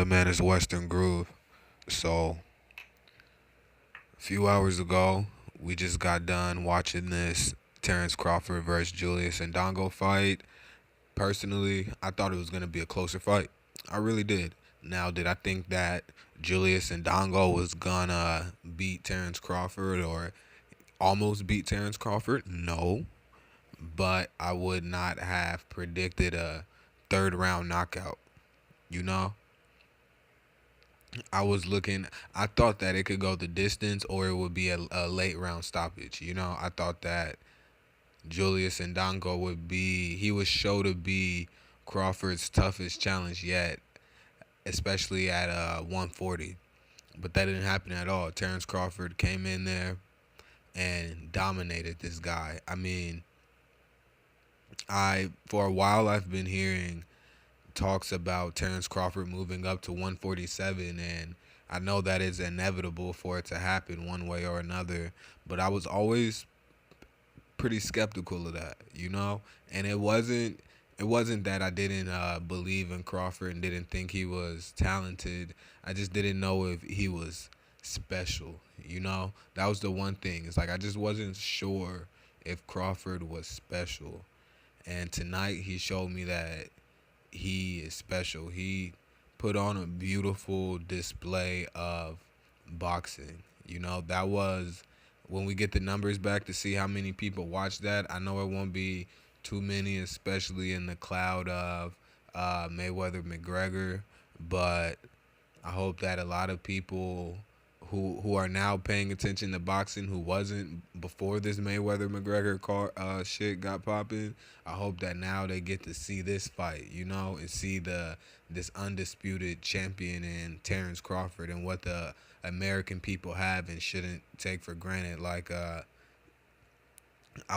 good, man? It's Western Groove. So, a few hours ago, we just got done watching this Terrence Crawford versus Julius and Dongo fight. Personally, I thought it was going to be a closer fight. I really did. Now, did I think that Julius and Dongo was going to beat Terrence Crawford or almost beat Terrence Crawford? No. But I would not have predicted a third round knockout, you know? I thought that it could go the distance or it would be a late round stoppage. I thought that Julius Ndongo he was show to be Crawford's toughest challenge yet, especially at 140. But that didn't happen at all. Terrence Crawford came in there and dominated this guy. I mean, for a while I've been hearing talks about Terrence Crawford moving up to 147, and I know that is inevitable for it to happen one way or another, but I was always pretty skeptical of that. And it wasn't that I didn't believe in Crawford and didn't think he was talented. I just didn't know if he was special. That was the one thing. It's like I just wasn't sure if Crawford was special. And tonight he showed me that he is special. He put on a beautiful display of boxing. That was when we get the numbers back to see how many people watch that. I know it won't be too many, especially in the cloud of Mayweather McGregor, but I hope that a lot of people who are now paying attention to boxing who wasn't before this Mayweather McGregor shit got popping. I hope that now they get to see this fight, and see this undisputed champion in Terrence Crawford and what the American people have and shouldn't take for granted. Like I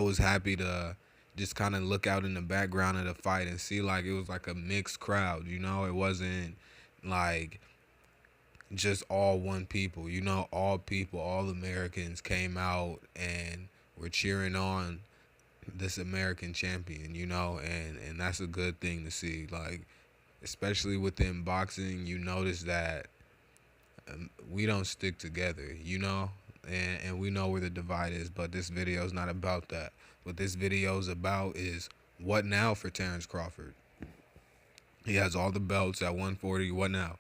was happy to just kind of look out in the background of the fight and see like it was like a mixed crowd. It wasn't like just all one people. All people, all Americans came out and were cheering on this American champion, and that's a good thing to see. Like, especially within boxing, you notice that we don't stick together, and we know where the divide is, but this video is not about that. What this video is about is what now for Terrence Crawford. He has all the belts at 140. What now?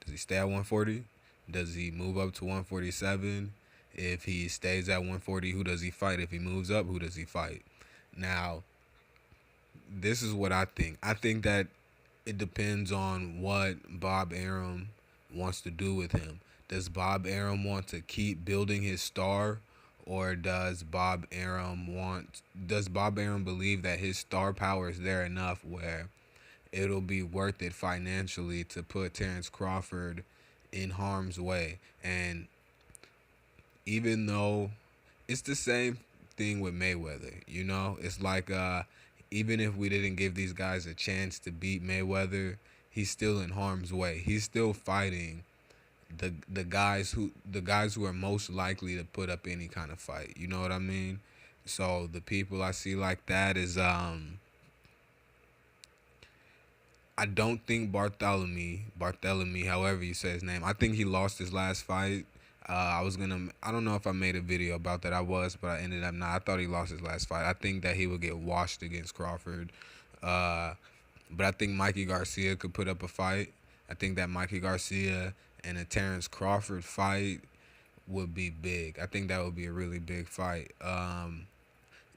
Does he stay at 140? Does he move up to 147? If he stays at 140, who does he fight? If he moves up, who does he fight? Now, this is what I think. I think that it depends on what Bob Arum wants to do with him. Does Bob Arum want to keep building his star, or does Bob Arum believe that his star power is there enough where it'll be worth it financially to put Terrence Crawford in harm's way? And even though it's the same thing with Mayweather, it's like even if we didn't give these guys a chance to beat Mayweather, he's still in harm's way. He's still fighting the guys who are most likely to put up any kind of fight. You know what I mean? So the people I see like that is I don't think Barthélemy, however you say his name, I think he lost his last fight. I don't know if I made a video about that. But I ended up not. I thought he lost his last fight. I think that he would get washed against Crawford. But I think Mikey Garcia could put up a fight. I think that Mikey Garcia and a Terrence Crawford fight would be big. I think that would be a really big fight. And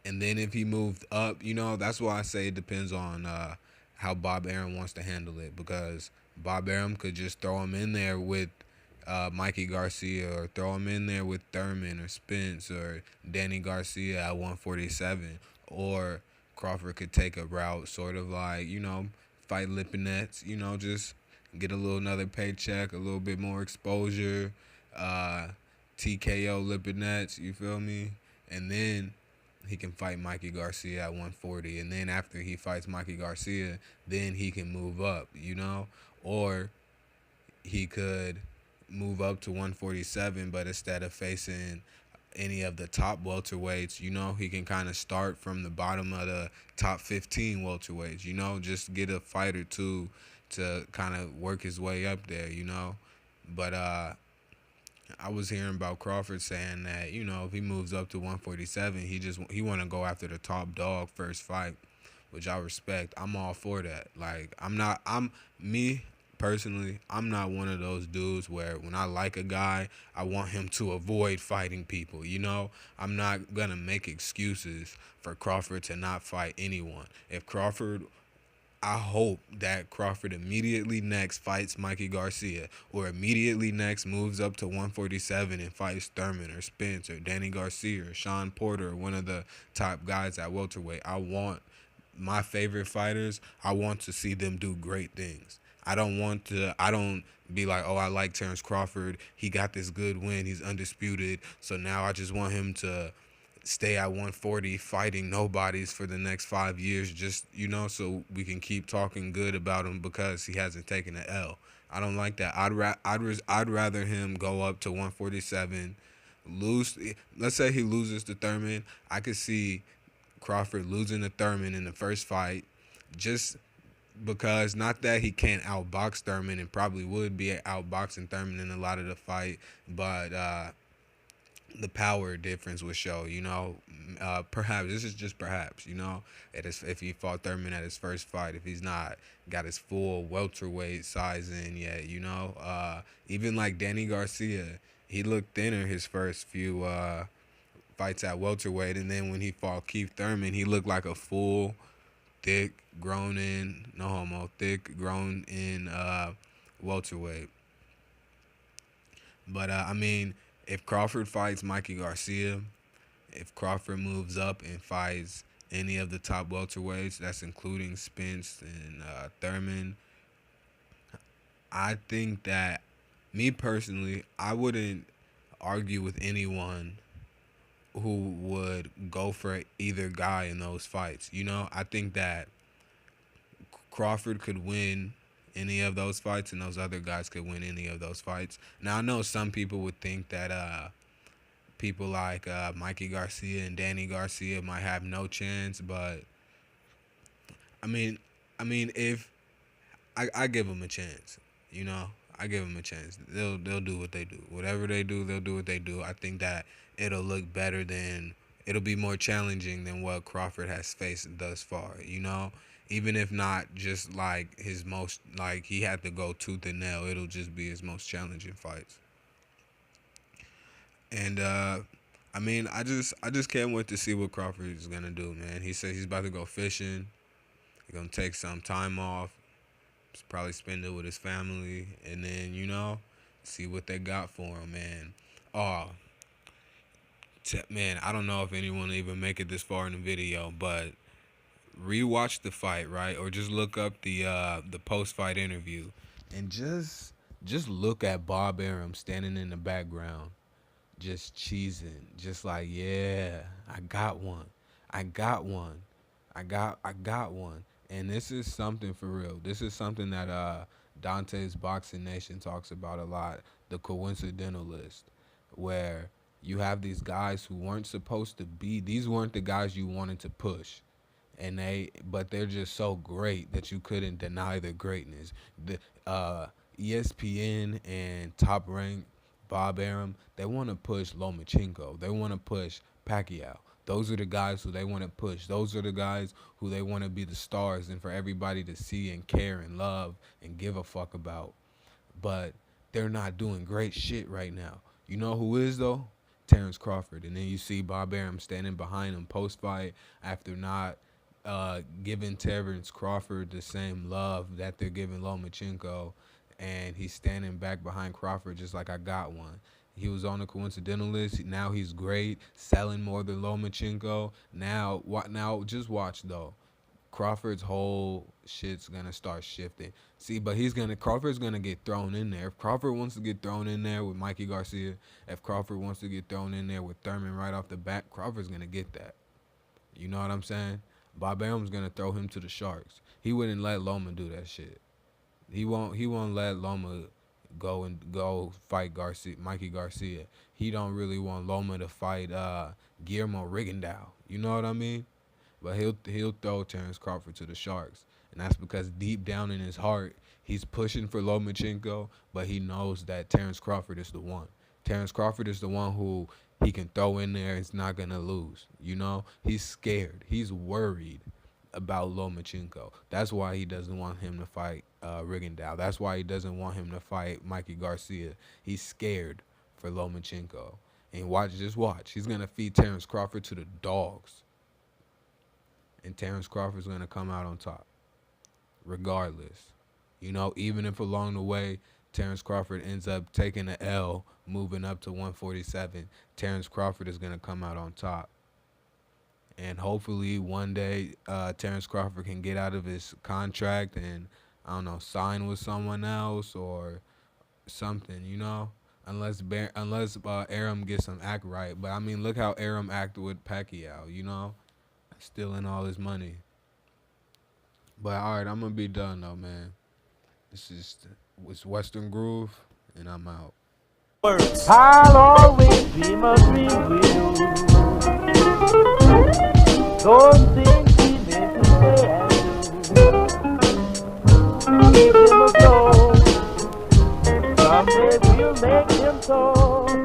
then if he moved up, that's why I say it depends on how Bob Arum wants to handle it, because Bob Arum could just throw him in there with Mikey Garcia, or throw him in there with Thurman or Spence or Danny Garcia at 147, or Crawford could take a route sort of like, fight Lipinets, just get another paycheck, a little bit more exposure, TKO Lipinets, you feel me? And then he can fight Mikey Garcia at 140, and then after he fights Mikey Garcia, then he can move up, or he could move up to 147, but instead of facing any of the top welterweights, he can kind of start from the bottom of the top 15 welterweights, just get a fight or two to kind of work his way up there, you know. But I was hearing about Crawford saying that, you know, if he moves up to 147, he want to go after the top dog first fight, which I respect. I'm all for that. Like, I'm me personally, I'm not one of those dudes where when I like a guy, I want him to avoid fighting people, you know? I'm not going to make excuses for Crawford to not fight anyone. If Crawford I hope that Crawford immediately next fights Mikey Garcia, or immediately next moves up to 147 and fights Thurman or Spence or Danny Garcia or Sean Porter or one of the top guys at welterweight. I want my favorite fighters, I want to see them do great things. I don't be like, oh, I like Terrence Crawford. He got this good win. He's undisputed. So now I just want him to stay at 140 fighting nobodies for the next 5 years, just, you know, so we can keep talking good about him because he hasn't taken an L. I don't like that. I'd rather him go up to 147, lose. Let's say he loses to Thurman. I could see Crawford losing to Thurman in the first fight, just because, not that he can't outbox Thurman, and probably would be outboxing Thurman in a lot of the fight, but the power difference would show, you know. Perhaps, this is just perhaps, you know, if he fought Thurman at his first fight, if he's not got his full welterweight size in yet, you know. Even like Danny Garcia, he looked thinner his first few fights at welterweight, and then when he fought Keith Thurman, he looked like a full, thick, grown in, no homo, thick, grown in welterweight. But I mean, if Crawford fights Mikey Garcia, if Crawford moves up and fights any of the top welterweights, that's including Spence and Thurman, I think that, me personally, I wouldn't argue with anyone who would go for either guy in those fights. You know, I think that Crawford could win any of those fights, and those other guys could win any of those fights. Now, I know some people would think that people like Mikey Garcia and Danny Garcia might have no chance, but I mean, if I give them a chance, you know, I give them a chance. They'll do what they do. Whatever they do, they'll do what they do. I think that it'll look better than, it'll be more challenging than what Crawford has faced thus far, you know? Even if not just like his most, like he had to go tooth and nail, it'll just be his most challenging fights. And I mean, I just can't wait to see what Crawford is gonna do, man. He said he's about to go fishing. He's gonna take some time off, probably spend it with his family, and then, you know, see what they got for him, man. Oh, man, I don't know if anyone will even make it this far in the video, but rewatch the fight, right? Or just look up the post-fight interview, and just look at Bob Arum standing in the background, just cheesing, just like, yeah, I got one, I got one, I got one. And this is something for real. This is something that Dante's Boxing Nation talks about a lot, the coincidental list, where you have these guys who weren't supposed to be, these weren't the guys you wanted to push, but they're just so great that you couldn't deny their greatness. The ESPN and Top Rank, Bob Arum, they want to push Lomachenko. They want to push Pacquiao. Those are the guys who they want to push. Those are the guys who they want to be the stars and for everybody to see and care and love and give a fuck about. But they're not doing great shit right now. You know who is, though? Terrence Crawford. And then you see Bob Arum standing behind him post-fight after not giving Terrence Crawford the same love that they're giving Lomachenko. And he's standing back behind Crawford just like, I got one. He was on the coincidental list. Now he's great, selling more than Lomachenko. Now just watch, though. Crawford's whole shit's gonna start shifting. See, but Crawford's gonna get thrown in there. If Crawford wants to get thrown in there with Mikey Garcia, if Crawford wants to get thrown in there with Thurman right off the bat, Crawford's gonna get that. You know what I'm saying? Bob Arum's gonna throw him to the sharks. He wouldn't let Loma do that shit. He won't let Loma go fight Mikey Garcia. He don't really want Loma to fight Guillermo Rigondeaux. You know what I mean? But he'll throw Terrence Crawford to the sharks, and that's because deep down in his heart, He's pushing for Lomachenko, but he knows that Terrence Crawford is the one. Terrence Crawford is the one who he can throw in there. It's not gonna lose. You know, he's scared. He's worried about Lomachenko. That's why he doesn't want him to fight Rigondeaux. That's why he doesn't want him to fight Mikey Garcia. He's scared for Lomachenko. And just watch. He's gonna feed Terrence Crawford to the dogs, and Terrence Crawford's gonna come out on top, regardless. You know, even if along the way Terrence Crawford ends up taking an L, moving up to 147, Terrence Crawford is gonna come out on top. And hopefully one day Terrence Crawford can get out of his contract and, I don't know, sign with someone else or something, you know? Unless Arum gets some act right. But, I mean, look how Arum acted with Pacquiao, you know? Stealing all his money. But, all right, I'm going to be done, though, man. It's Western Groove, and I'm out. I'll always dream a dream with you. Those things we meant to say and do. Leave them alone. Someday we'll make them so.